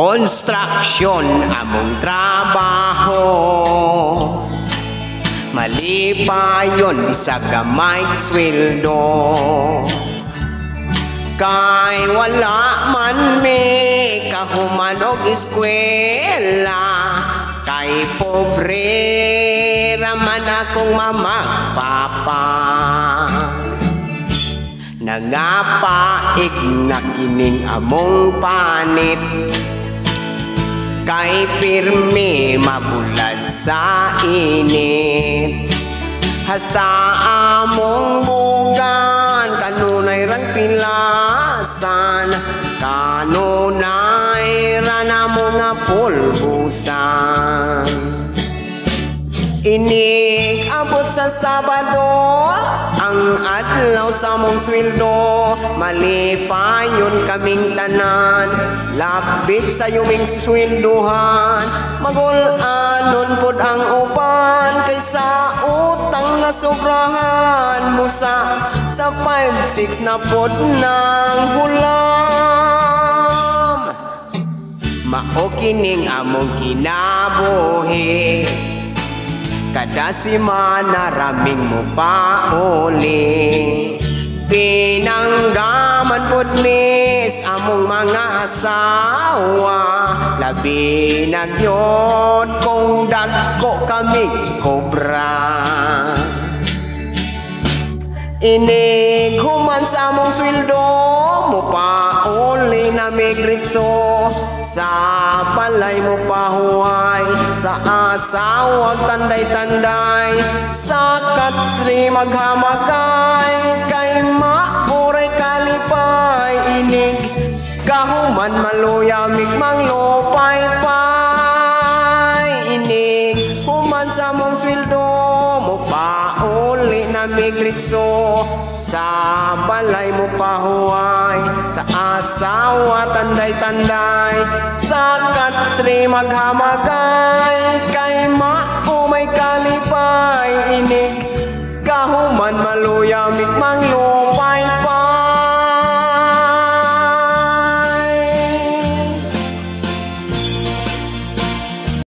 Konstruksyon among trabaho, mali pa yun sa gamay sweldo. Kay wala man may kahuman og eskwela, kay pobre raman akong mamagpapa. Nangapaig na kining among panit, kay pirmi mabulad sa init. Hasta among bugan kanunay rang pilasan, kanunay ra namong nga pulbusan. Inig abot sa Sabado ang adlaw sa mong sweldo, mali pa yun kaming tanan, labit sa yuming sweldohan. Magul-anon pod ang uban kaysa utang na sobrahan, musa sa 5-6 na pod ng hulam. Mao kining among kinabuhi, kada semana raming mo pauli. Pinanggaman pod mis among mga asawa, labi nagyod kung dagko kami kobra. Inig human sa among sweldo, mo pauli na migritso, sa balay mo pahuway, sa asawa tanday-tanday, sa katri maghamagay, kay mauray kalipay. Inig kahuman maluya migmang lopay-pay. Inig human sa among sweldo, mo pauli na migritso, sa balay mo pahuway, sa asawa tanday-tanday, sa katri maghamagay, kay